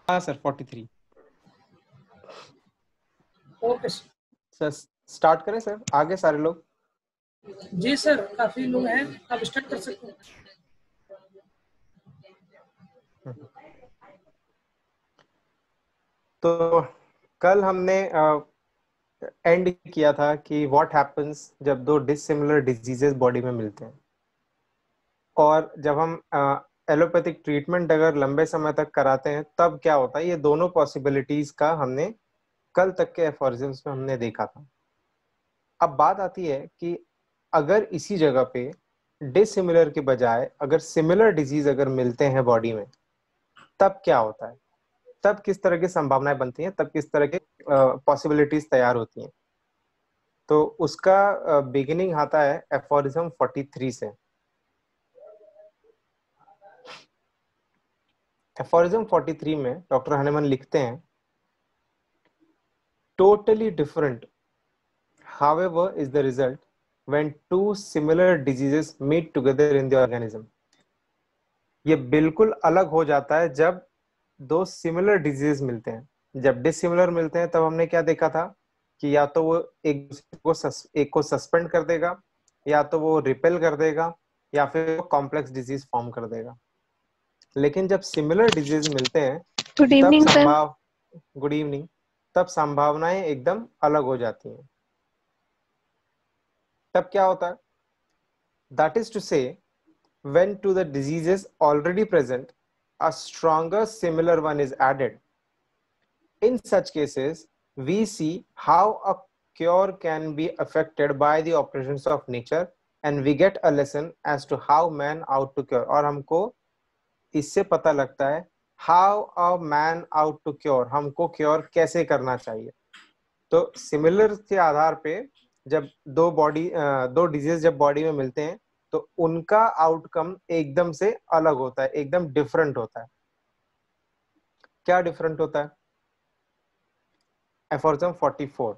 हाँ sir 43। Okay sir start करें sir, आगे सारे लोग। जी सर, काफी लोग हैं, आप स्टार्ट कर सकते हैं। तो कल हमने एंड किया था कि व्हाट हैपेंस जब दो डिसिमिलर डिजीजेस बॉडी में मिलते हैं, और जब हम एलोपैथिक ट्रीटमेंट अगर लंबे समय तक कराते हैं तब क्या होता है। ये दोनों पॉसिबिलिटीज का हमने कल तक के एफोरिज्म्स में हमने देखा था। अब बात आती है कि अगर इसी जगह पे डिसिमिलर के बजाय अगर सिमिलर डिजीज अगर मिलते हैं बॉडी में, तब क्या होता है, तब किस तरह की संभावनाएं बनती हैं, तब किस तरह के पॉसिबिलिटीज तैयार होती हैं। तो उसका बिगिनिंग आता है एफोरिज्म 43 से। एफोरिज्म 43 में डॉक्टर हनेमन लिखते हैं, totally different however is the result when two similar diseases meet together in the organism। ये बिल्कुल अलग हो जाता है जब दो सिमिलर डिजीज मिलते हैं। जब डिसिमिलर मिलते हैं तब हमने क्या देखा था कि या तो वो एक को सस्पेंड कर देगा, या तो वो रिपेल कर देगा, या फिर वो कॉम्प्लेक्स डिजीज फॉर्म कर देगा। लेकिन जब सिमिलर डिजीज मिलते हैं गुड तब इवनिंग सर। Good evening. तब संभावनाएं एकदम अलग हो जाती हैं। तब क्या होता है, दैट इज टू से when to the diseases already present a stronger similar one is added. In such cases we see how a cure can be affected by the operations of nature, and we get a lesson as to how man ought to cure। और हमको इससे पता लगता है how a man ought to cure, हमको cure कैसे करना चाहिए। तो सिमिलर के आधार पे जब दो डिजीज जब बॉडी में मिलते हैं तो उनका आउटकम एकदम से अलग होता है, एकदम डिफरेंट होता है। क्या डिफरेंट होता है? एफोरिज्म 44।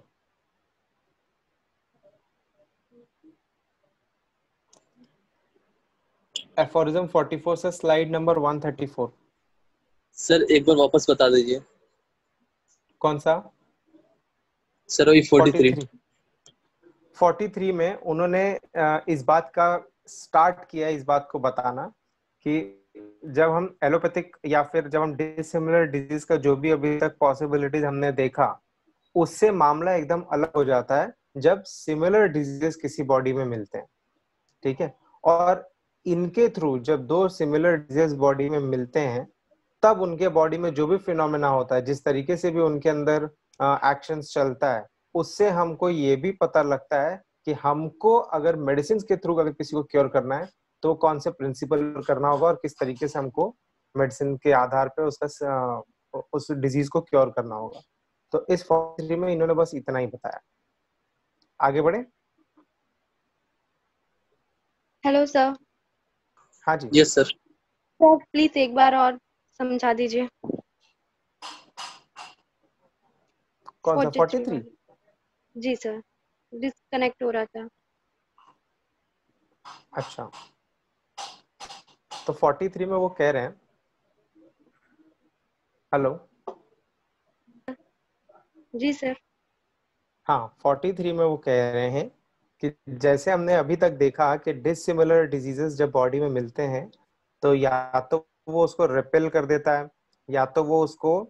एफोरिज्म 44 से स्लाइड नंबर 134। सर एक बार वापस बता दीजिए। कौन सा सर वही 43। 43 में उन्होंने इस बात का स्टार्ट किया, इस बात को बताना कि जब हम एलोपैथिक या फिर जब हम डिसिमिलर डिजीज का जो भी अभी तक पॉसिबिलिटीज हमने देखा, उससे मामला एकदम अलग हो जाता है जब सिमिलर डिजीजेस किसी बॉडी में मिलते हैं। ठीक है, और इनके थ्रू जब दो सिमिलर डिजीज बॉडी में मिलते हैं तब उनके बॉडी में जो भी फिनोमेना होता है, जिस तरीके से भी उनके अंदर एक्शंस चलता है, उससे हमको ये भी पता लगता है कि हमको अगर मेडिसिन के थ्रू अगर किसी को क्योर करना है तो कौन से प्रिंसिपल करना होगा और किस तरीके से हमको मेडिसिन के आधार पे उस डिजीज को क्योर करना होगा। तो इस 43 में इन्होंने बस इतना ही बताया। आगे बढ़े। Hello sir. हाँ जी। Yes sir. सर प्लीज एक बार और समझा दीजिए। कौन सा 43? वाला। जी सर, डिस्कनेक्ट हो रहा था। अच्छा, तो 43 में वो कह रहे हैं, हेलो। जी सर। हाँ, 43 में वो कह रहे हैं कि जैसे हमने अभी तक देखा कि डिसिमिलर डिजीजेस जब बॉडी में मिलते हैं तो या तो वो उसको रिपेल कर देता है, या तो वो उसको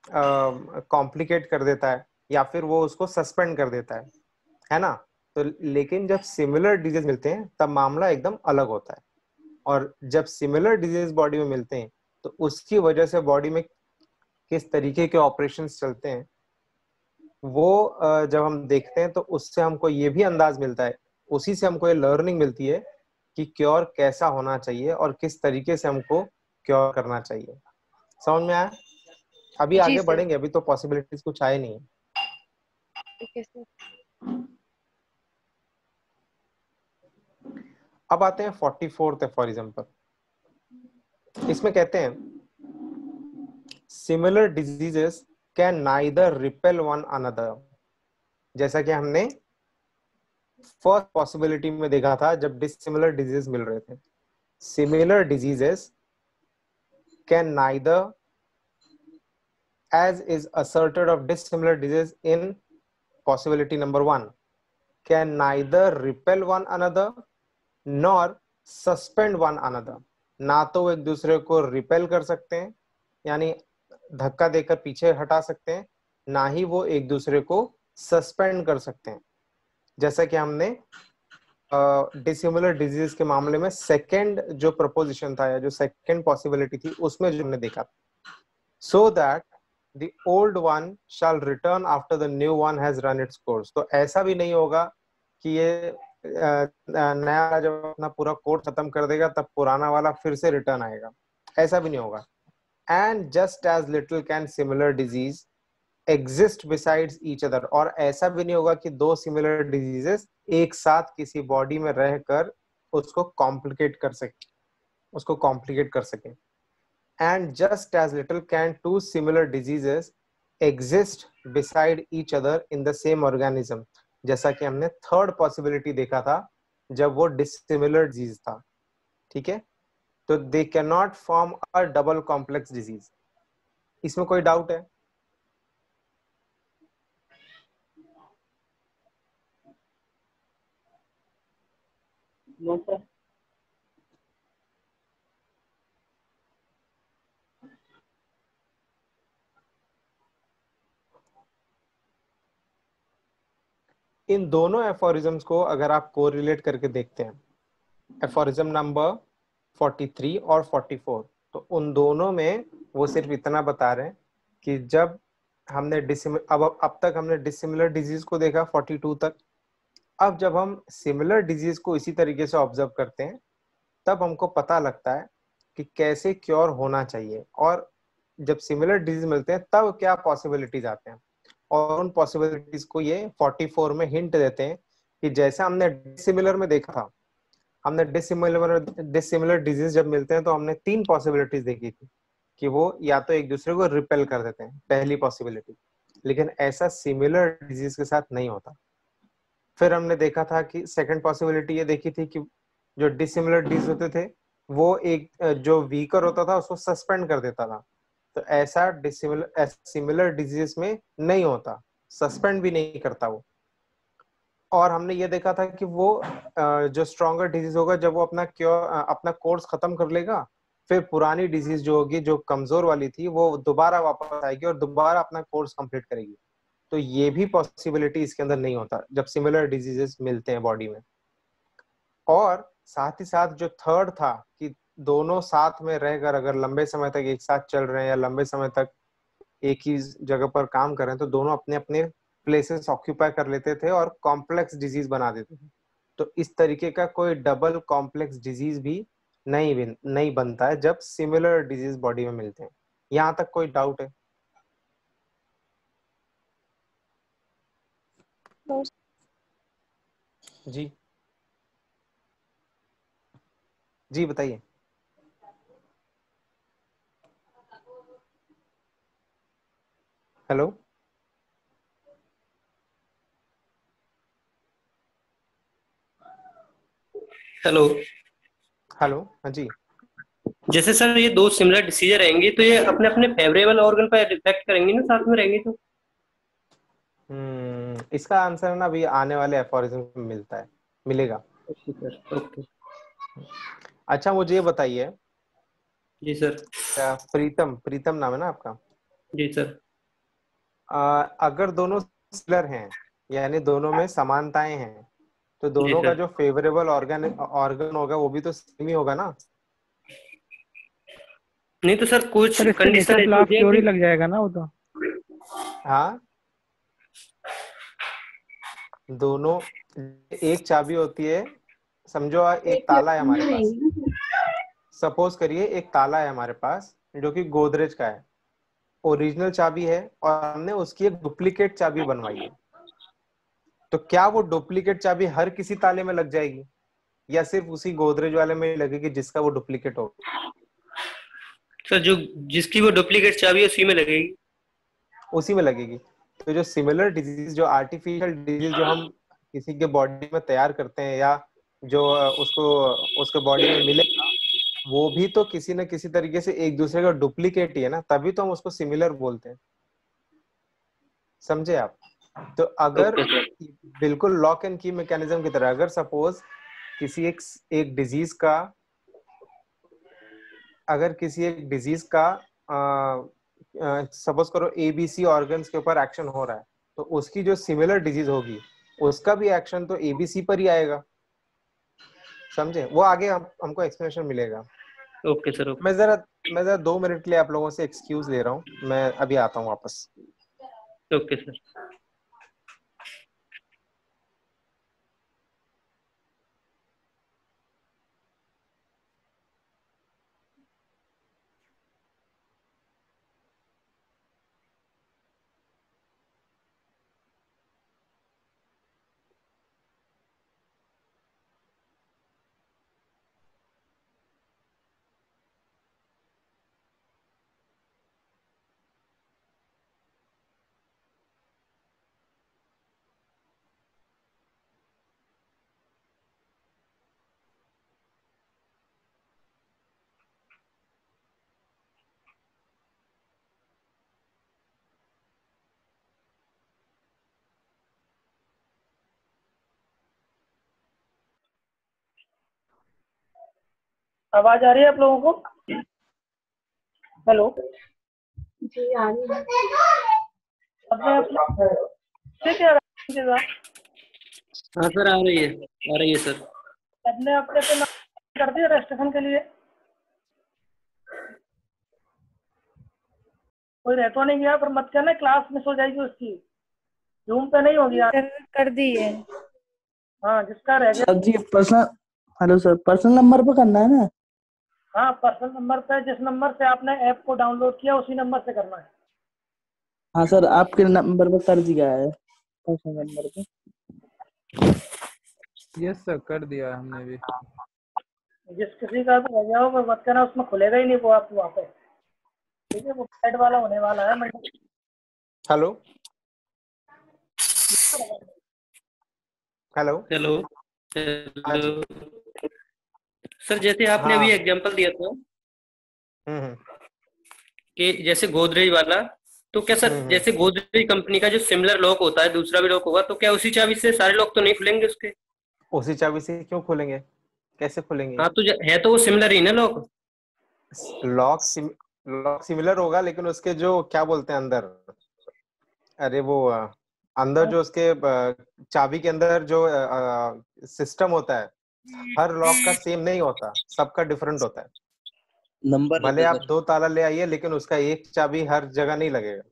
कॉम्प्लिकेट कर देता है, या फिर वो उसको सस्पेंड कर देता है ना। तो लेकिन जब सिमिलर डिजीज मिलते हैं तब मामला एकदम अलग होता है। और जब सिमिलर डिजीज बॉडी में मिलते हैं तो उसकी वजह से बॉडी में किस तरीके के ऑपरेशंस चलते हैं वो जब हम देखते हैं तो उससे हमको ये भी अंदाज मिलता है, उसी से हमको ये लर्निंग मिलती है कि क्योर कैसा होना चाहिए और किस तरीके से हमको क्योर करना चाहिए। समझ में आया? अभी जी आगे सर। बढ़ेंगे, अभी तो पॉसिबिलिटीज कुछ आए नहीं। Okay sir. अब आते हैं 44th एफोरिज्म पर। इसमें कहते हैं, similar diseases can neither repel one another. जैसा कि हमने फर्स्ट पॉसिबिलिटी में देखा था जब डिसिमिलर डिजीज मिल रहे थे, similar diseases can neither as is asserted of dissimilar diseases in possibility number 1 can neither repel one another nor suspend one another. ना तो वो एक दूसरे को रिपेल कर सकते हैं यानी धक्का देकर पीछे हटा सकते हैं, ना ही वो एक दूसरे को सस्पेंड कर सकते हैं, जैसा कि हमने डिसिमिलर डिजीज के मामले में सेकंड जो प्रपोजिशन था या जो सेकंड पॉसिबिलिटी थी उसमें जो हमने देखा, so that the old one shall return after the new one has run its course. तो ऐसा भी नहीं होगा कि ये नया वाला जब अपना पूरा कोर्स खत्म कर देगा तब पुराना वाला फिर से रिटर्न आएगा, ऐसा भी नहीं होगा। And just as little can similar disease exist besides each other, और ऐसा भी नहीं होगा कि दो सिमिलर डिजीजेस एक साथ किसी बॉडी में रहकर उसको कॉम्प्लिकेट कर सके। And just as little can two similar diseases exist beside each other in the same organism, जैसा कि हमने थर्ड पॉसिबिलिटी देखा था जब वो डिसिमिलर डिजीज था। ठीक है, तो they can not form a double complex disease. इसमें कोई डाउट है? No sir. इन दोनों एफोरिज्म्स को अगर आप कोरिलेट करके देखते हैं, एफोरिज्म नंबर 43 और 44, तो उन दोनों में वो सिर्फ इतना बता रहे हैं कि जब हमने अब तक हमने डिसिमिलर डिजीज को देखा 42 तक, अब जब हम सिमिलर डिजीज को इसी तरीके से ऑब्जर्व करते हैं तब हमको पता लगता है कि कैसे क्योर होना चाहिए, और जब सिमिलर डिजीज मिलते हैं तब क्या पॉसिबिलिटीज आते हैं, और उन पॉसिबिलिटीज को ये 44 में हिंट देते हैं कि जैसा हमने डिसिमिलर में देखा था, हमने डिसिमिलर डिजीज जब मिलते हैं तो हमने 3 पॉसिबिलिटीज देखी थी कि वो या तो एक दूसरे को रिपेल कर देते हैं, पहली पॉसिबिलिटी, लेकिन ऐसा सिमिलर डिजीज के साथ नहीं होता। फिर हमने देखा था कि सेकंड पॉसिबिलिटी ये देखी थी कि जो डिसिमिलर डिजीज होते थे वो एक जो वीकर होता था उसको सस्पेंड कर देता था, तो ऐसा सिमिलर डिजीज में नहीं होता, सस्पेंड भी नहीं करता वो। और हमने ये देखा था कि वो जो स्ट्रॉन्गर डिजीज होगा जब वो अपना कोर्स खत्म कर लेगा, फिर पुरानी डिजीज जो होगी जो कमजोर वाली थी वो दोबारा वापस आएगी और दोबारा अपना कोर्स कंप्लीट करेगी। तो ये भी पॉसिबिलिटी इसके अंदर नहीं होता जब सिमिलर डिजीजेस मिलते हैं बॉडी में। और साथ ही साथ जो थर्ड था कि दोनों साथ में रहकर अगर लंबे समय तक एक साथ चल रहे हैं या लंबे समय तक एक ही जगह पर काम कर रहे हैं तो दोनों अपने अपने प्लेसेस ऑक्यूपाई कर लेते थे और कॉम्प्लेक्स डिजीज बना देते थे। तो इस तरीके का कोई डबल कॉम्प्लेक्स डिजीज भी नहीं बनता है जब सिमिलर डिजीज बॉडी में मिलते हैं। यहाँ तक कोई डाउट है? जी जी बताइए। हेलो हेलो हेलो हाँ जी। जैसे सर ये दो सिमिलर डिसीजर रहेंगे तो ये अपने अपने फेवरेबल ऑर्गन पर इफेक्ट करेंगे ना, साथ में रहेंगे तो? इसका आंसर ना अभी आने वाले एफोरिज्म में मिलेगा। ओके। अच्छा मुझे ये बताइए। जी सर। प्रीतम नाम है ना आपका? जी सर। अगर दोनों सिमिलर हैं यानी दोनों में समानताएं हैं तो दोनों का जो फेवरेबल ऑर्गन होगा वो भी तो सेम ही होगा ना? नहीं तो सर कुछ कंडीशन थ्योरी लग जाएगा ना वो तो। हाँ, दोनों एक चाबी होती है, समझो एक ताला है हमारे पास, सपोज करिए एक ताला है हमारे पास जो कि गोदरेज का है, ओरिजिनल चाबी है और हमने उसकी एक डुप्लीकेट चाबी बनवाई है, तो क्या वो डुप्लीकेट चाबी हर किसी ताले में लग जाएगी या सिर्फ उसी गोदरेज वाले में लगेगी जिसका वो डुप्लीकेट होगा? सर जो जिसकी वो डुप्लीकेट चाबी है उसी में लगेगी। उसी में लगेगी। तो जो सिमिलर डिजीज, जो आर्टिफिशियल डिजीज जो हम किसी के बॉडी में तैयार करते हैं या जो उसके बॉडी में मिलेगा, वो भी तो किसी न किसी तरीके से एक दूसरे का डुप्लीकेट ही है ना, तभी तो हम उसको सिमिलर बोलते हैं। समझे आप? तो अगर ओके सर। बिल्कुल लॉक एंड की मैकेनिज्म की तरह, अगर सपोज किसी एक डिजीज का, अगर किसी एक डिजीज का सपोज करो एबीसी ऑर्गन्स के ऊपर एक्शन हो रहा है, तो उसकी जो सिमिलर डिजीज होगी उसका भी एक्शन तो एबीसी पर ही आएगा। समझे? वो आगे हमको एक्सप्लेनेशन मिलेगा। Okay sir. ओके। मैं जरा 2 मिनट के लिए आप लोगों से एक्सक्यूज ले रहा हूँ, मैं अभी आता हूँ वापस। Okay sir. आवाज आ रही है आप लोगों को? हेलो। जी आ रही है। ठीक है। हाँ सर, आ रही है सर। अपने अपने पे कर दिया रजिस्ट्रेशन के लिए? कोई रह तो नहीं गया? पर मत करना, क्लास मिस हो जाएगी उसकी। जूम पे नहीं होगी यार। कर दी है हाँ, जिसका रह गया। सर जी personal, hello sir, personal number पे करना है ना? हाँ, पर्सनल नंबर पे, जिस नंबर से आपने ऐप को डाउनलोड किया उसी नंबर से करना है। हाँ सर, आपके नंबर पे कर दिया है, पर्सनल नंबर पे। यस सर, कर दिया है हमने भी। जिस किसी का भी रह गया हो वो मत करना, उसमें खुलेगा ही नहीं वो आप वहाँ पे। ठीक है, वो साइड वाला होने वाला है। Hello hello hello. हाँ जी। हेलो सर, जैसे आपने हाँ। अभी एग्जांपल दिया था हम्म कि जैसे गोदरेज वाला, तो क्या सर हम्म। जैसे गोदरेज कंपनी का जो सिमिलर लॉक होता है दूसरा भी लॉक होगा, तो क्या उसी चाबी से सारे लॉक तो नहीं खुलेंगे उसके? उसी चाबी से क्यों खोलेंगे? कैसे खोलेंगे? हाँ, तो है तो वो सिमिलर ही ना लॉक। लॉक सिमिलर होगा, लेकिन उसके जो क्या बोलते हैं अंदर, अरे वो अंदर जो उसके चाबी के अंदर जो सिस्टम होता है, हर लॉक का सेम नहीं होता, सबका डिफरेंट होता है। नंबर रहता भले है आप सर। 2 ताला ले आइए, लेकिन उसका एक चाबी हर जगह नहीं लगेगा।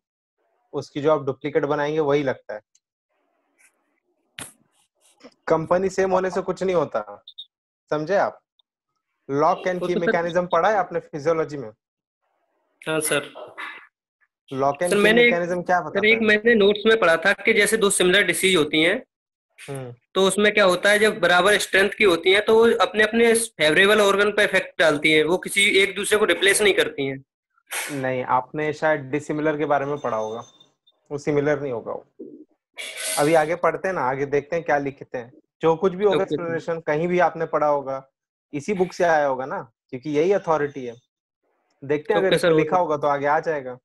उसकी जो आप डुप्लीकेट बनाएंगे वही लगता है। कंपनी सेम होने से कुछ नहीं होता, समझे आप? लॉक एंड वो की तो सर। मैकेनिज्म पढ़ा है आपने फिजियोलॉजी में? हाँ सर। लॉक एंड सर की मैंने मैकेनिज्म क्या एक बताता है? मैंने नोट्स में पढ़ा था कि जैसे दो सिमिलर डिसीज होती हैं, हम्म। तो उसमें क्या होता है, जब बराबर स्ट्रेंथ की होती हैं तो वो अपने अपने फेवरेबल ऑर्गन पर इफेक्ट डालती हैं, वो किसी एक दूसरे को रिप्लेस नहीं करती हैं। नहीं, आपने शायद डिसिमिलर के बारे में पढ़ा होगा, वो सिमिलर नहीं होगा वो। अभी आगे पढ़ते हैं ना, आगे देखते हैं क्या लिखते हैं। जो कुछ भी होगा ओके सर। एक्सप्लेनेशन कहीं भी आपने पढ़ा होगा, इसी बुक से आया होगा ना, क्योंकि यही अथॉरिटी है। देखते हैं अगर ओके इस सर। पे वो लिखा तो होगा तो आगे आ जाएगा।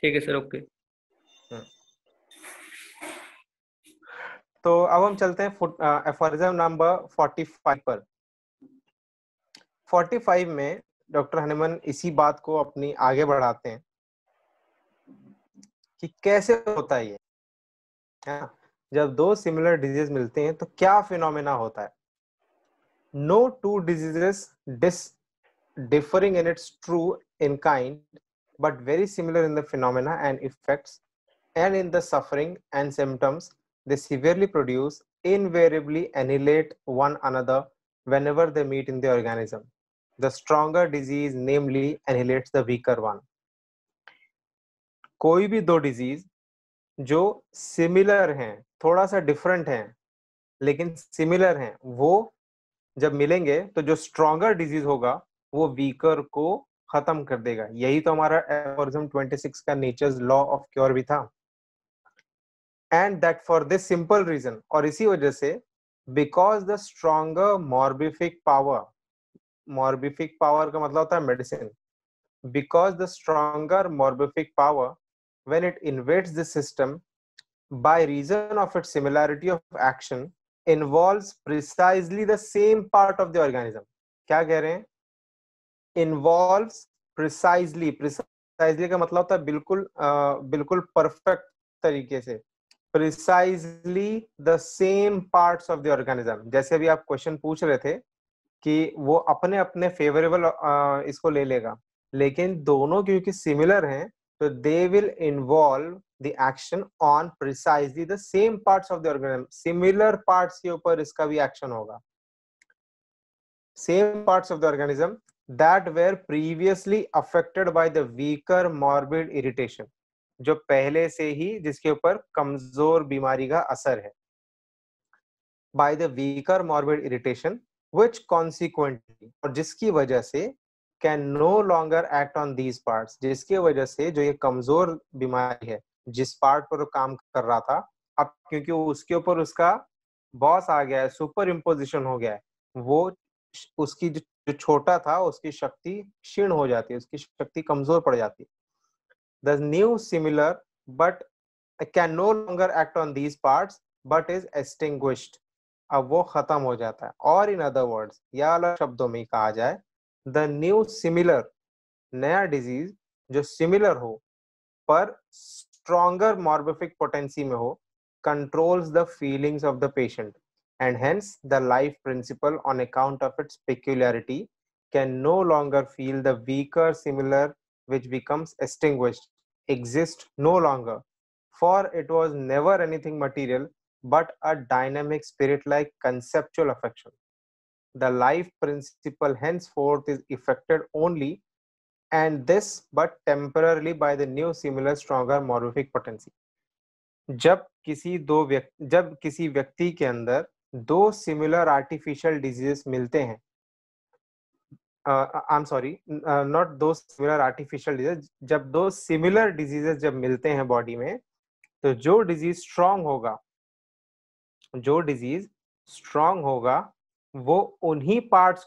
ठीक है सर। ओके। हम्म। तो अब हम चलते हैं एफोरिज्म नंबर 45 पर। 45 में डॉक्टर हनीमन इसी बात को अपनी आगे बढ़ाते हैं कि कैसे होता है ये, है ना? जब दो सिमिलर डिजीज मिलते हैं तो क्या फिनोमेना होता है? No two diseases differing in its true in kind, but very similar in the phenomena and effects, and in the suffering and symptoms they severely produce, invariably annihilate one another whenever they meet in the organism. The stronger disease, namely, annihilates the weaker one. कोई भी दो disease जो similar हैं, थोड़ा सा different हैं लेकिन similar हैं, वो जब मिलेंगे तो जो स्ट्रॉन्गर डिजीज होगा वो वीकर को खत्म कर देगा। यही तो हमारा एफोरिज्म 26 का नेचर्स लॉ ऑफ क्योर भी था। And that for this simple reason, और इसी वजह से, because the stronger morbific power का मतलब होता है medicine. Because the stronger morbific power, when it invades the system, by reason of its similarity of action involves precisely the same part of the organism. क्या कह रहे हैं? Involves precisely, precisely का मतलब होता है बिल्कुल perfect तरीके से, precisely the same parts of the organism. जैसे अभी आप क्वेश्चन पूछ रहे थे कि वो अपने अपने फेवरेबल इसको ले लेगा, लेकिन दोनों क्योंकि सिमिलर हैं तो they will involve the action on precisely the same parts of the organism. Similar parts के ऊपर इसका भी action होगा. Same parts of the organism that were previously affected by the weaker morbid irritation, जो पहले से ही जिसके ऊपर कमजोर बीमारी का असर है. By the weaker morbid irritation, which consequently, और जिसकी वजह से can no longer act on these parts, जिसकी वजह से जो ये कमजोर बीमारी है जिस पार्ट पर वो काम कर रहा था, अब क्योंकि उसके ऊपर उसका बॉस आ गया है, सुपर इम्पोजिशन हो गया है, वो उसकी जो छोटा था उसकी शक्ति क्षीण हो जाती है, उसकी शक्ति कमजोर पड़ जाती है. The new similar but can no longer act on these parts but is extinguished. अब वो खत्म हो जाता है. और इन अदर वर्ड्स या अलग शब्दों में कहा जाए, द न्यू सिमिलर, नया डिजीज जो सिमिलर हो पर स्ट्रॉन्गर मॉर्बिफिक पोटेंसी में हो, controls the feelings of the patient and hence the life principle on account of its peculiarity can no longer feel the weaker similar which becomes extinguished, exist no longer, for it was never anything material but a dynamic spirit-like conceptual affection. The life principle henceforth is effected only, and this but temporarily, by the new similar stronger morphic potency. जब किसी व्यक्ति के अंदर दो similar artificial diseases मिलते हैं, I am sorry, not दो similar artificial disease, जब दो सिमिलर डिजीजेस जब मिलते हैं बॉडी में, तो जो डिजीज स्ट्रांग होगा वो उन्हीं पार्ट्स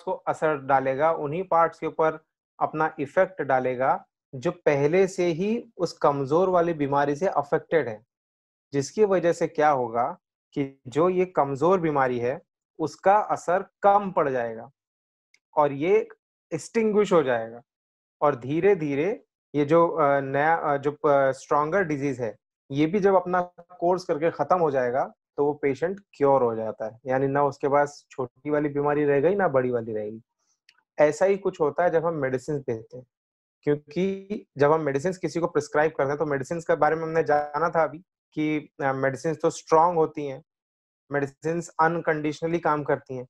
को असर डालेगा, उन्हीं पार्ट्स के ऊपर अपना इफेक्ट डालेगा जो पहले से ही उस कमजोर वाली बीमारी से अफेक्टेड है, जिसकी वजह से क्या होगा कि जो ये कमजोर बीमारी है उसका असर कम पड़ जाएगा और ये एक्सटिंग्विश हो जाएगा, और धीरे धीरे ये जो नया जो स्ट्रॉन्गर डिजीज है ये भी जब अपना कोर्स करके खत्म हो जाएगा तो वो पेशेंट क्योर हो जाता है, यानी ना उसके पास छोटी वाली बीमारी रह गई ना बड़ी वाली रहेगी. ऐसा ही कुछ होता है जब हम मेडिसिन देते हैं, क्योंकि जब हम मेडिसिन किसी को प्रिस्क्राइब करते हैं तो मेडिसिन के बारे में हमने जाना था अभी कि मेडिसिन तो स्ट्रांग होती हैं, मेडिसिन अनकंडीशनली काम करती हैं,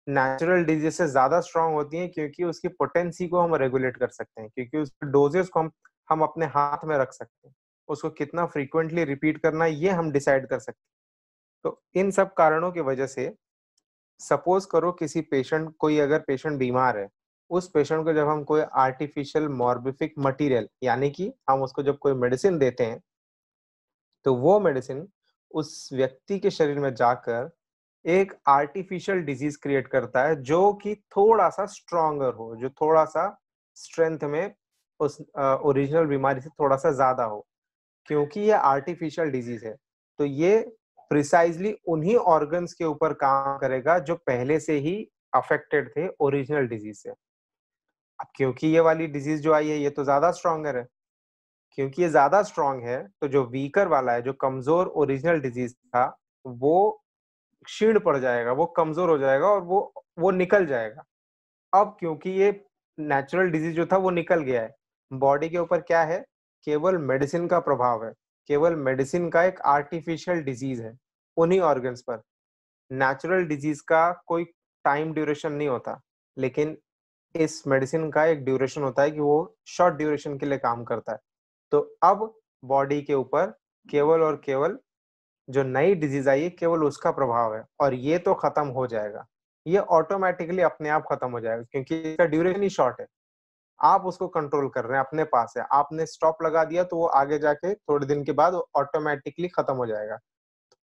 नेचुरल डिजीज से ज्यादा स्ट्रांग होती हैं क्योंकि उसकी पोटेंसी को हम रेगुलेट कर सकते हैं, क्योंकि उसके डोजेस को हम अपने हाथ में रख सकते हैं, उसको कितना फ्रीक्वेंटली रिपीट करना ये हम डिसाइड कर सकते हैं. तो इन सब कारणों की वजह से सपोज करो किसी पेशेंट, कोई अगर पेशेंट बीमार है, उस पेशेंट को जब हम कोई आर्टिफिशियल मॉर्बिफिक मटेरियल यानी कि हम उसको जब कोई मेडिसिन देते हैं तो वो मेडिसिन उस व्यक्ति के शरीर में जाकर एक आर्टिफिशियल डिजीज क्रिएट करता है जो कि थोड़ा सा स्ट्रॉन्गर हो, जो थोड़ा सा स्ट्रेंथ में उस ओरिजिनल बीमारी से थोड़ा सा ज्यादा हो. क्योंकि ये आर्टिफिशियल डिजीज है तो ये प्रिसाइजली उन्हीं ऑर्गन्स के ऊपर काम करेगा जो पहले से ही अफेक्टेड थे ओरिजिनल डिजीज से. अब क्योंकि ये वाली डिजीज जो आई है ये तो ज्यादा स्ट्रॉन्गर है, क्योंकि ये ज्यादा स्ट्रॉन्ग है तो जो वीकर वाला है, जो कमजोर ओरिजिनल डिजीज था, वो क्षीण पड़ जाएगा, वो कमजोर हो जाएगा और वो निकल जाएगा. अब क्योंकि ये नेचुरल डिजीज जो था वो निकल गया है, बॉडी के ऊपर क्या है, केवल मेडिसिन का प्रभाव है, केवल मेडिसिन का एक आर्टिफिशियल डिजीज है उन्हीं ऑर्गन्स पर. नेचुरल डिजीज का कोई टाइम ड्यूरेशन नहीं होता, लेकिन इस मेडिसिन का एक ड्यूरेशन होता है कि वो शॉर्ट ड्यूरेशन के लिए काम करता है. तो अब बॉडी के ऊपर केवल और केवल जो नई डिजीज आई है केवल उसका प्रभाव है, और ये तो खत्म हो जाएगा, ये ऑटोमेटिकली अपने आप खत्म हो जाएगा क्योंकि इसका ड्यूरेशन ही शॉर्ट है. आप उसको कंट्रोल कर रहे हैं, अपने पास है, आपने स्टॉप लगा दिया तो वो आगे जाके थोड़े दिन के बाद ऑटोमेटिकली खत्म हो जाएगा.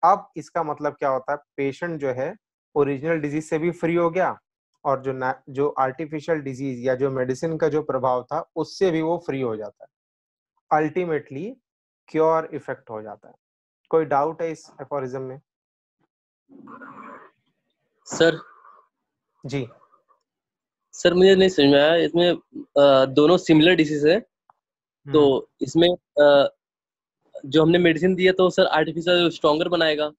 अब इसका मतलब क्या होता है, पेशेंट जो है ओरिजिनल डिजीज से भी फ्री हो गया और जो आर्टिफिशियल डिजीज या जो मेडिसिन का जो प्रभाव था उससे भी वो फ्री हो जाता है. अल्टीमेटली क्योर इफेक्ट हो जाता है। कोई डाउट है इस एफोरिज्म में? सर जी। सर मुझे नहीं समझ में आया इसमें दोनों सिमिलर डिसीज है तो इसमें जो हमने मेडिसिन दी है तो सर आर्टिफिशियल स्ट्रॉन्गर बनाएगा,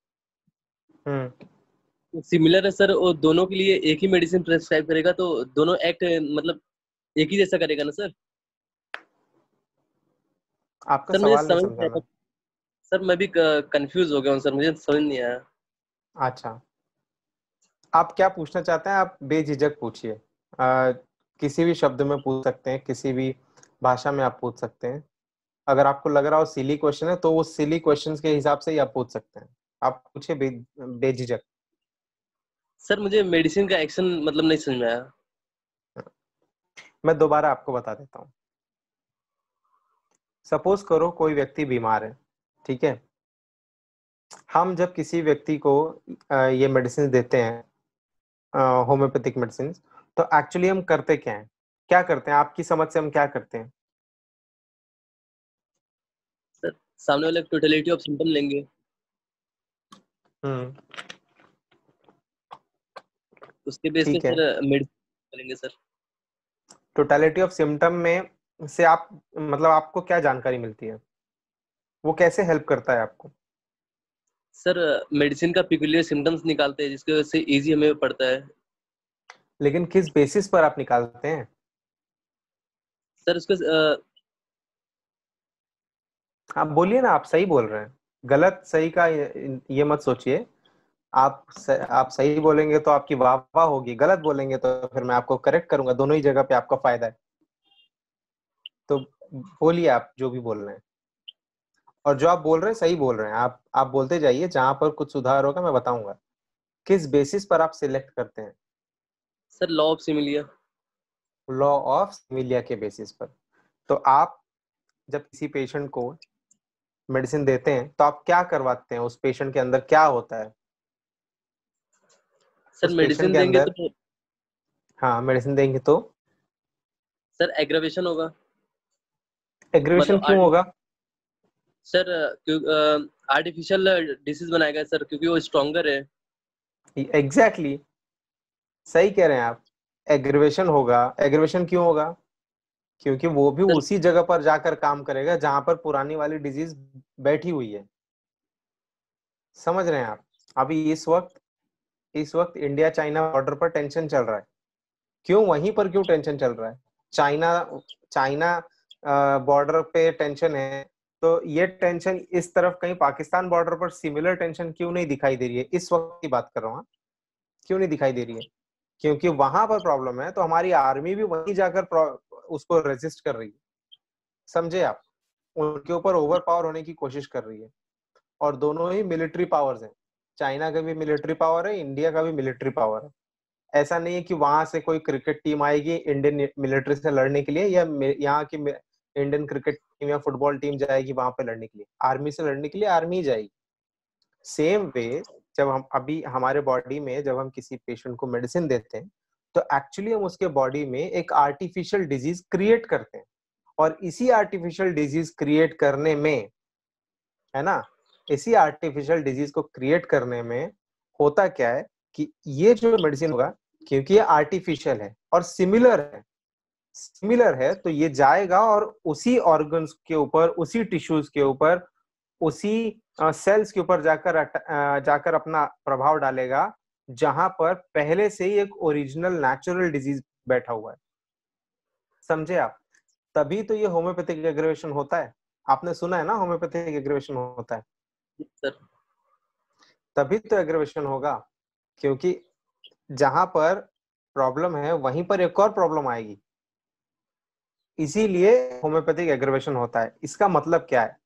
सिमिलर है सर, वो दोनों के लिए एक ही मेडिसिन प्रेस्क्राइब करेगा तो दोनों एक्ट मतलब एक ही जैसा करेगा ना सर? आपका सर मुझे सवाल नहीं समझ समझा नहीं मैं। आया सर, मैं भी कंफ्यूज हो गया हूँ सर, मुझे समझ नहीं आया। अच्छा, आप क्या पूछना चाहते हैं? आप बेझिझक पूछिए। किसी भी शब्द में पूछ सकते हैं, किसी भी भाषा में आप पूछ सकते हैं। अगर आपको लग रहा हो सिली क्वेश्चन है तो वो सिली क्वेश्चंस के हिसाब से ही आप पूछ सकते हैं। आप पूछिए बेझिझक। सर मुझे मेडिसिन का एक्शन मतलब नहीं समझ में आया। मैं दोबारा आपको बता देता हूँ। सपोज करो कोई व्यक्ति बीमार है, ठीक है। हम जब किसी व्यक्ति को ये मेडिसिन देते हैं, होम्योपैथिक मेडिसिन, तो एक्चुअली हम करते क्या है, क्या करते हैं? आपकी समझ से हम क्या करते हैं? सर सामने वाले टोटलिटी ऑफ सिम्टम लेंगे, उसके बेस पे ठीक है। सर मेडिसिन करेंगे सर। टोटलिटी ऑफ सिम्टम में से आप मतलब आपको क्या जानकारी मिलती है? वो कैसे हेल्प करता है आपको? सर मेडिसिन का पिक्यूलियर सिम्टम्स निकालते हैं जिसकी वजह से इजी हमें पड़ता है। लेकिन किस बेसिस पर आप निकालते हैं? सर उसको आप बोलिए ना, आप सही बोल रहे हैं। गलत सही का ये मत सोचिए। आप सही बोलेंगे तो आपकी वाह वाह होगी, गलत बोलेंगे तो फिर मैं आपको करेक्ट करूंगा। दोनों ही जगह पे आपका फायदा है। तो बोलिए आप जो भी बोल रहे हैं, और जो आप बोल रहे हैं सही बोल रहे हैं। आप बोलते जाइए, जहां पर कुछ सुधार होगा मैं बताऊंगा। किस बेसिस पर आप सिलेक्ट करते हैं? Sir law of similia. Law of similia के बेसिस पर। तो आप जब किसी पेशेंट को मेडिसिन देते हैं तो आप क्या करवाते हैं? उस पेशेंट के अंदर क्या होता है? सर उस पेशेंट मेडिसिन के देंगे अंदर, तो हाँ, मेडिसिन देंगे तो सर एग्रावेशन होगा, एग्रेवेशन मतलब क्यों होगा? सर आर्टिफिशियल डिसीज बनाएगा सर क्योंकि वो स्ट्रॉन्गर है। एग्जैक्टली exactly, सही कह रहे हैं आप। एग्रेवेशन होगा। एग्रेवेशन क्यों होगा? क्योंकि वो भी सर उसी जगह पर जाकर काम करेगा जहां पर पुरानी वाली डिजीज बैठी हुई है। समझ रहे हैं आप? अभी इस वक्त इंडिया चाइना बॉर्डर पर टेंशन चल रहा है। क्यों? वहीं पर क्यों टेंशन चल रहा है? चाइना चाइना बॉर्डर पे टेंशन है, तो ये टेंशन इस तरफ कहीं पाकिस्तान बॉर्डर पर सिमिलर टेंशन क्यों नहीं दिखाई दे रही है? इस वक्त की बात कर रहा हूँ। क्यों नहीं दिखाई दे रही है? क्योंकि वहां पर प्रॉब्लम है, तो हमारी आर्मी भी वहीं जाकर उसको रेजिस्ट कर रही है। समझे आप? उनके ऊपर ओवर पावर होने की कोशिश कर रही है। और दोनों ही मिलिट्री पावर्स हैं। चाइना का भी मिलिट्री पावर है, इंडिया का भी मिलिट्री पावर है। ऐसा नहीं है कि वहां से कोई क्रिकेट टीम आएगी इंडियन मिलिट्री से लड़ने के लिए, या यहाँ की इंडियन क्रिकेट टीम या फुटबॉल टीम जाएगी वहां पे लड़ने के लिए। आर्मी से लड़ने के लिए आर्मी ही जाएगी। सेम वे, जब हम अभी हमारे बॉडी में जब हम किसी पेशेंट को मेडिसिन देते हैं तो एक्चुअली हम उसके बॉडी में एक आर्टिफिशियल डिजीज क्रिएट करते हैं। और इसी आर्टिफिशियल डिजीज क्रिएट करने में, है ना, इसी आर्टिफिशियल डिजीज को क्रिएट करने में होता क्या है कि ये जो मेडिसिन होगा, क्योंकि ये आर्टिफिशियल है और सिमिलर है तो ये जाएगा और उसी ऑर्गन्स के ऊपर, उसी टिश्यूज के ऊपर, उसी सेल्स के ऊपर जाकर अपना प्रभाव डालेगा, जहां पर पहले से ही एक ओरिजिनल नेचुरल डिजीज बैठा हुआ है। समझे आप? तभी तो ये होम्योपैथिक एग्रेवेशन होता है। आपने सुना है ना, होम्योपैथिक एग्रेवेशन होता है। सर तभी तो एग्रेवेशन होगा, क्योंकि जहां पर प्रॉब्लम है वहीं पर एक और प्रॉब्लम आएगी। इसीलिए होम्योपैथिक एग्रेवेशन होता है। इसका मतलब क्या है?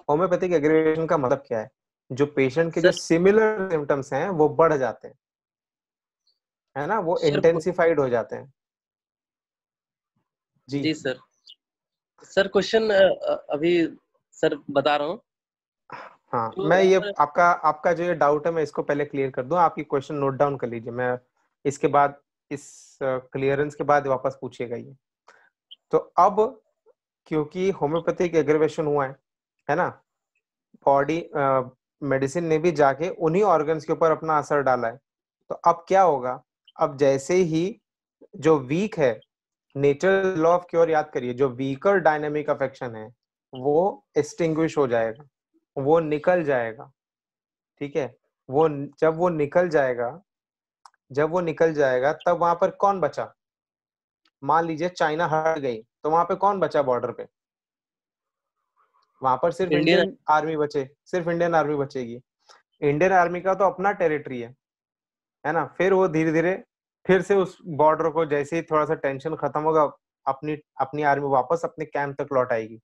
होम्योपैथिक एग्रेवेशन का मतलब क्या है? जो पेशेंट के जो सर सिमिलर सिम्टम्स हैं वो बढ़ जाते हैं, है ना, वो सर इंटेंसिफाइड हो जाते हैं। जी। जी सर। सर क्वेश्चन अभी सर बता रहा हूँ। हाँ, तो मैं ये आपका जो ये डाउट है मैं इसको पहले क्लियर कर दूं। आपकी क्वेश्चन नोट डाउन कर लीजिए। मैं इसके बाद, इस क्लियरेंस के बाद वापस पूछिएगा ये। तो अब क्योंकि होम्योपैथिक एग्रेवेशन हुआ है ना, बॉडी मेडिसिन ने भी जाके उन्हीं ऑर्गन्स के ऊपर अपना असर डाला है। तो अब क्या होगा, अब जैसे ही जो वीक है, नेचर लॉ ऑफ क्योर याद करिए, जो वीकर डायनेमिक अफेक्शन है वो एक्सटिंग्विश हो जाएगा, वो निकल जाएगा। ठीक है, वो जब वो निकल जाएगा, तब वहां पर कौन बचा? मान लीजिए चाइना हट गई तो वहां पे कौन बचा बॉर्डर पे? वहां पर सिर्फ इंडियन इंडियन आर्मी बचे, सिर्फ इंडियन आर्मी बचेगी। इंडियन आर्मी का तो अपना टेरिटरी है ना। फिर वो धीरे धीरे फिर से उस बॉर्डर को, जैसे ही थोड़ा सा टेंशन खत्म होगा, अपनी अपनी आर्मी वापस अपने कैंप तक लौट आएगी।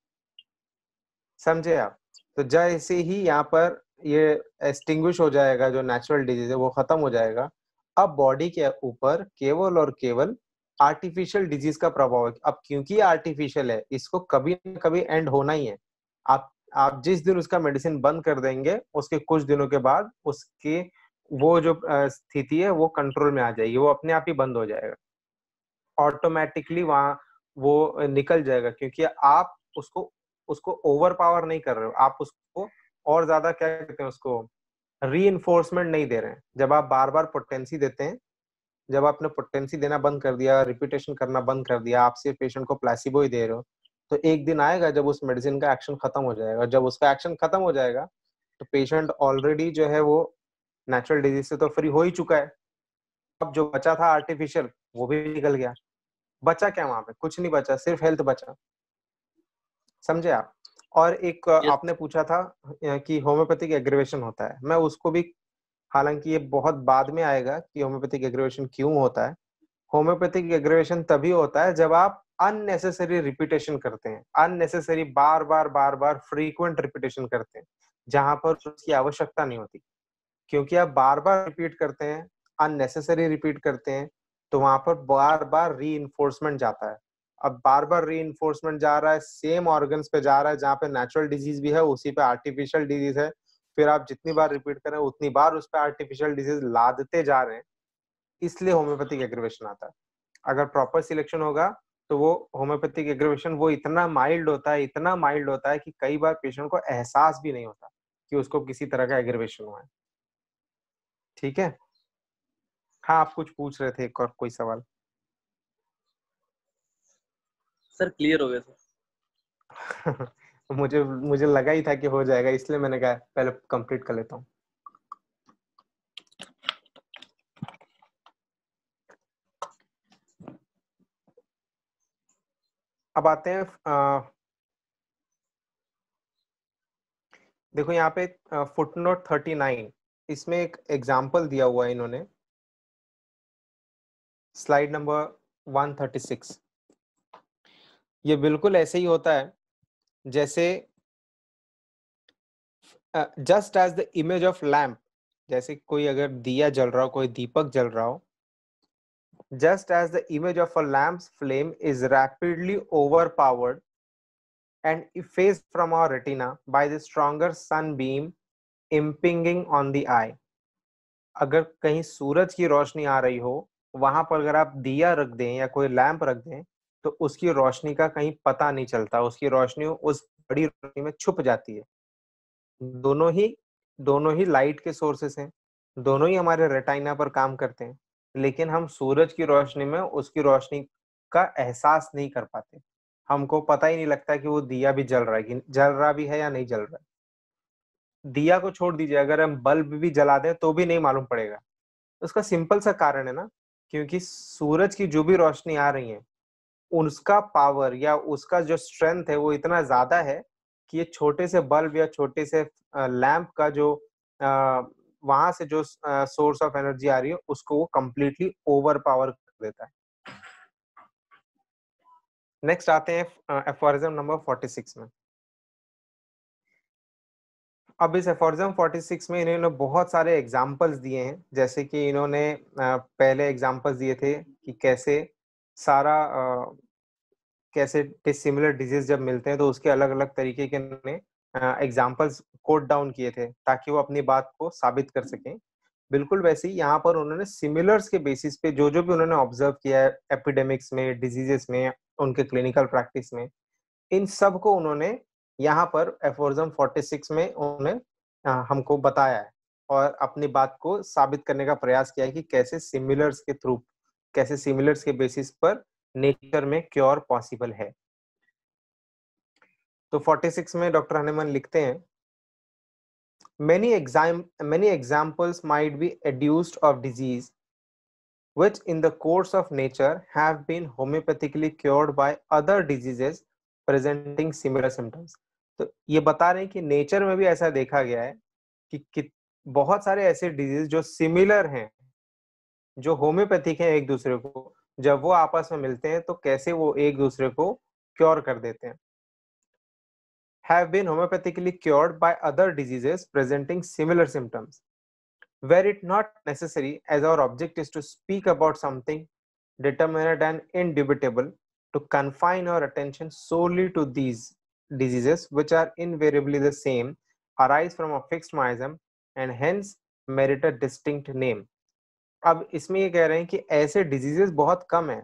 समझे आप? तो जैसे ही यहाँ पर ये एक्सटिंग्विश हो जाएगा, जो नेचुरल डिजीज है वो खत्म हो जाएगा, अब बॉडी के ऊपर केवल और केवल आर्टिफिशियल डिजीज का प्रभाव है। अब क्योंकि ये आर्टिफिशियल है, इसको कभी न कभी एंड होना ही है। आप जिस दिन उसका मेडिसिन बंद कर देंगे, उसके कुछ दिनों के बाद उसके वो जो स्थिति है वो कंट्रोल में आ जाएगी, वो अपने आप ही बंद हो जाएगा, ऑटोमेटिकली वहां वो निकल जाएगा। क्योंकि आप उसको ओवर पावर नहीं कर रहे हो, आप उसको और ज्यादा क्या कहते हैं उसको, रीइंफोर्समेंट नहीं दे रहे हैं। जब आप बार बार पोटेंसी देते हैं, जब आपने पोटेंसी देना बंद कर दिया, रिपीटेशन करना बंद कर दिया, आप सिर्फ पेशेंट को प्लेसिबो ही दे रहे हो, तो एक दिन आएगा जब उस मेडिसिन का एक्शन खत्म हो जाएगा। जब उसका एक्शन खत्म हो जाएगा तो पेशेंट ऑलरेडी जो है वो नेचुरल डिजीज से तो फ्री हो ही चुका है। अब जो बचा था आर्टिफिशियल, वो भी निकल गया। बचा क्या वहां पे? कुछ नहीं बचा, सिर्फ हेल्थ बचा। समझे आप? और एक आपने पूछा था कि होम्योपैथिक एग्रीवेशन होता है, मैं उसको भी, हालांकि ये बहुत बाद में आएगा कि होम्योपैथिक एग्रीवेशन क्यों होता है। होम्योपैथिक एग्रीवेशन तभी होता है जब आप अननेसेसरी रिपीटेशन करते हैं, अननेसेसरी बार बार फ्रीक्वेंट रिपीटेशन करते हैं, जहां पर उसकी आवश्यकता नहीं होती। क्योंकि आप बार बार रिपीट करते हैं, अननेसेसरी रिपीट करते हैं, तो वहां पर बार बार री जाता है। अब बार बार री जा रहा है, सेम ऑर्गन्स पे जा रहा है, जहाँ पे नेचुरल डिजीज भी है उसी पे आर्टिफिशियल डिजीज है। फिर आप जितनी बार रिपीट करें उतनी बार उस पर आर्टिफिशियल डिजीज लादते जा रहे हैं, इसलिए होम्योपैथिक एग्रीवेशन आता है। अगर प्रॉपर सिलेक्शन होगा तो वो होम्योपैथिक एग्रीवेशन वो इतना माइल्ड होता है, इतना माइल्ड होता है कि कई बार पेशेंट को एहसास भी नहीं होता कि उसको किसी तरह का एग्रीवेशन हुआ है। ठीक है, हाँ आप कुछ पूछ रहे थे, एक और कोई सवाल? सर क्लियर हो गया सर। मुझे लगा ही था कि हो जाएगा, इसलिए मैंने कहा पहले कंप्लीट कर लेता हूँ। अब आते हैं देखो यहाँ पे फुटनोट 39, इसमें एक एग्जाम्पल दिया हुआ है इन्होंने, स्लाइड नंबर 136। ये बिल्कुल ऐसे ही होता है जैसे just as the image of lamp, जैसे कोई अगर दिया जल रहा हो, कोई दीपक जल रहा हो, just as the image of a lamp's flame is rapidly overpowered and effaced from our retina by the stronger sunbeam impinging on the eye। अगर कहीं सूरज की रोशनी आ रही हो, वहां पर अगर आप दिया रख दें या कोई लैंप रख दें, तो उसकी रोशनी का कहीं पता नहीं चलता, उसकी रोशनी उस बड़ी रोशनी में छुप जाती है। दोनों ही लाइट के सोर्सेस हैं, दोनों ही हमारे रेटिना पर काम करते हैं, लेकिन हम सूरज की रोशनी में उसकी रोशनी का एहसास नहीं कर पाते। हमको पता ही नहीं लगता कि वो दिया भी जल रहा है, कि जल रहा भी है या नहीं जल रहा है। दिया को छोड़ दीजिए, अगर हम बल्ब भी जला दें तो भी नहीं मालूम पड़ेगा। उसका सिंपल सा कारण है ना, क्योंकि सूरज की जो भी रोशनी आ रही है, उसका पावर या उसका जो स्ट्रेंथ है वो इतना ज्यादा है कि ये छोटे से बल्ब या छोटे से लैंप का जो वहां से जो सोर्स ऑफ एनर्जी आ रही है उसको वो कंप्लीटली ओवर पावर कर देता है। नेक्स्ट आते हैं एफोरिज्म नंबर 46 में। अब इस एफोरिज्म 46 में इन्होंने बहुत सारे एग्जाम्पल्स दिए हैं, जैसे कि इन्होंने पहले एग्जाम्पल्स दिए थे कि कैसे सिमिलर डिजीज जब मिलते हैं तो उसके अलग अलग तरीके के इन्होंने एग्जाम्पल्स कोट डाउन किए थे ताकि वो अपनी बात को साबित कर सकें। बिल्कुल वैसे ही यहाँ पर उन्होंने सिमिलर्स के बेसिस पे जो भी उन्होंने ऑब्जर्व किया है एपिडेमिक्स में, डिजीजेस में, उनके क्लिनिकल प्रैक्टिस में, इन सब को उन्होंने यहाँ पर एफोरिज्म 46 में उन्होंने हमको बताया है और अपनी बात को साबित करने का प्रयास किया है कि कैसे सिमिलर्स के थ्रू, कैसे सिमिलर्स के बेसिस पर नेचर में क्योर पॉसिबल है। तो 46 में डॉक्टर हनीमैन लिखते हैं, many examples might be adduced of disease which in the course of nature have been homeopathically cured by other diseases presenting similar symptoms। तो ये बता रहे हैं कि नेचर में भी ऐसा देखा गया है कि बहुत सारे ऐसे डिजीज जो सिमिलर हैं, जो होम्योपैथिक हैं एक दूसरे को, जब वो आपस में मिलते हैं तो कैसे वो एक दूसरे को क्योर कर देते हैं। have been homeopathically cured by other diseases presenting similar symptoms, were it not necessary, as our object is to speak about something determinate and indubitable, to confine our attention solely to these diseases, which are invariably the same, arise from a fixed miasm, and hence merit a distinct name। अब इसमें ये कह रहे हैं कि ऐसे diseases बहुत कम हैं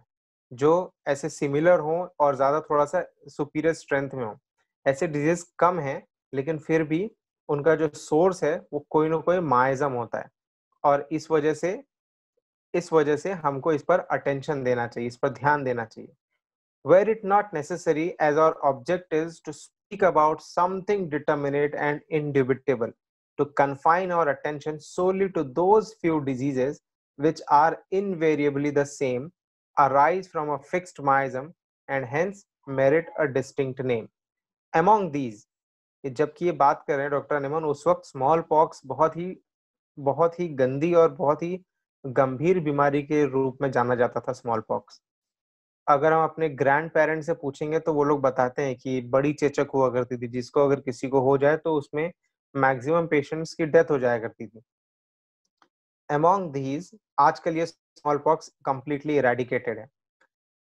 जो ऐसे सिमिलर हों और ज्यादा थोड़ा सा सुपीरियर स्ट्रेंथ में हों। ऐसे डिजीज कम हैं, लेकिन फिर भी उनका जो सोर्स है वो कोई ना कोई माइजम होता है, और इस वजह से हमको इस पर अटेंशन देना चाहिए, इस पर ध्यान देना चाहिए। Were it not necessary, as our object is to speak about something determinate and indubitable, to confine our attention solely to those few diseases which are invariably the same, arise from a fixed miasm, and hence merit a distinct name। Among these, जबकि ये बात कर रहे हैं doctor Hahnemann, उस वक्त small pox बहुत ही गंदी और बहुत ही गंभीर बीमारी के रूप में जाना जाता था स्मॉल पॉक्स। अगर हम अपने ग्रैंड पेरेंट्स से पूछेंगे तो वो लोग बताते हैं कि बड़ी चेचक हुआ करती थी, जिसको अगर किसी को हो जाए तो उसमें मैक्सिमम पेशेंट्स की डेथ हो जाया करती थी। Among these, आजकल ये स्मॉल पॉक्स कंप्लीटली इरेडिकेटेड है।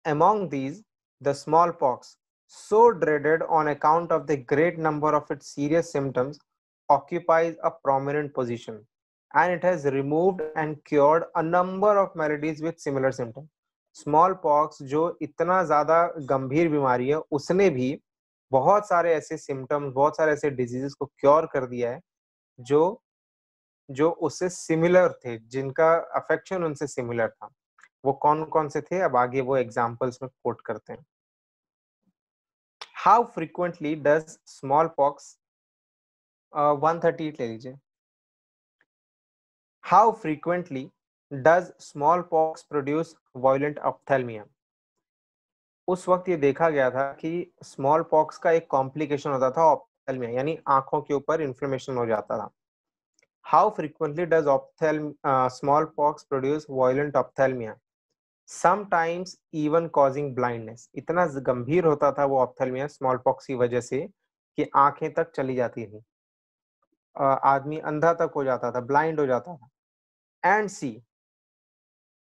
Among these, the smallpox, so dreaded on account of the great number of its serious symptoms, occupies a prominent position, and it has removed and cured a number of maladies with similar symptoms। Small pox जो इतना ज्यादा गंभीर बीमारी है, उसने भी बहुत सारे ऐसे सिम्टम्स, बहुत सारे ऐसे डिजीजेस को क्योर कर दिया है जो उससे सिमिलर थे, जिनका अफेक्शन उनसे सिमिलर था। वो कौन कौन से थे, अब आगे वो एग्जांपल्स में कोट करते हैं। How frequently does small pox 138 ले लीजिए। How frequently does small pox produce violent ophthalmia. उस वक्त ये देखा गया था कि स्मॉल पॉक्स का एक कॉम्प्लिकेशन होता था ऑप्थेल्मिया, यानी आंखों के ऊपर इन्फ्लेमेशन हो जाता था। How frequently does small pox produce violent ophthalmia, sometimes even causing blindness. इतना गंभीर होता था वो ऑप्थेल्मिया स्मॉल पॉक्स की वजह से कि आंखें तक चली जाती थी, आदमी अंधा तक हो जाता था, ब्लाइंड हो जाता था। एंड सी,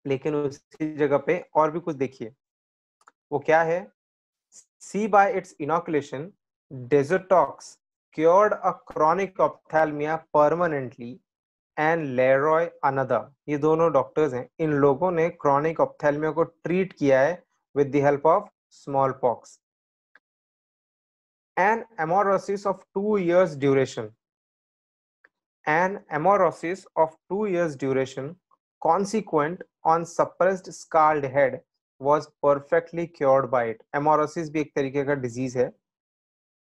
लेकिन उसी जगह पे और भी कुछ देखिए, वो क्या है। सी बाय इट्स इनोकुलेशन डेजर्टॉक्स cured a chronic ophthalmia permanently and Leroy another, ये दोनों डॉक्टर्स हैं, इन लोगों ने chronic ophthalmia को ट्रीट किया है with the help of smallpox। An amaurosis of 2 years duration, an amaurosis of 2 years duration consequent on suppressed scald head was perfectly cured by it। amaurosis भी एक तरीके का डिजीज है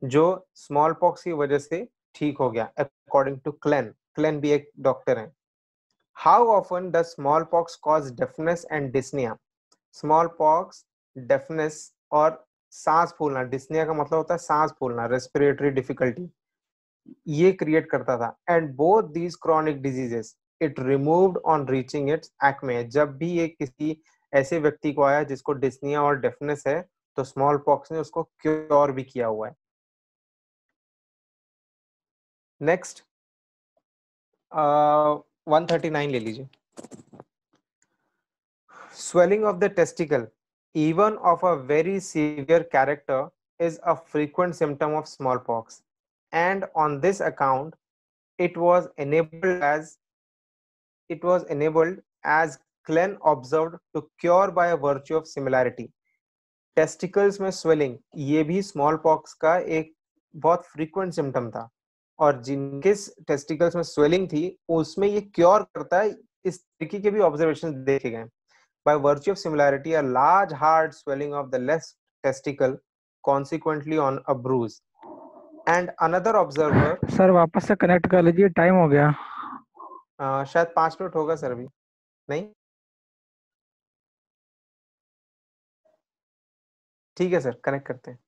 जो स्मॉल पॉक्स की वजह से ठीक हो गया, अकॉर्डिंग टू क्लेन भी एक डॉक्टर हैं। How often does smallpox cause deafness and dyspnoea. Smallpox deafness और सांस फूलना, डिस्निया का मतलब होता है सांस फूलना, रेस्पिरेटरी डिफिकल्टी, ये क्रिएट करता था। And both these chronic diseases it removed on reaching it's Acme. जब भी ये किसी ऐसे व्यक्ति को आया जिसको डिस्निया और डेफनेस है, तो स्मॉल पॉक्स ने उसको क्योर भी किया हुआ है। नेक्स्ट 139 ले लीजिए। Swelling of the testicle, even of a very severe character, is a frequent symptom of smallpox, and on this account it was enabled as Glenn observed to cure by a virtue of similarity। Testicles में swelling, ये भी small pox का एक बहुत frequent symptom था, और जिनके testicles में स्वेलिंग थी उसमें ये क्योर करता है। इस तरीके के भी ऑब्जर्वेशन देखे गए। By virtue of similarity, a large hard swelling of the left testicle, consequently on a bruise. And another observer, sir वापस से कनेक्ट कर लीजिए, टाइम हो गया। शायद 5 मिनट होगा सर अभी, नहीं? ठीक है सर, कनेक्ट करते हैं।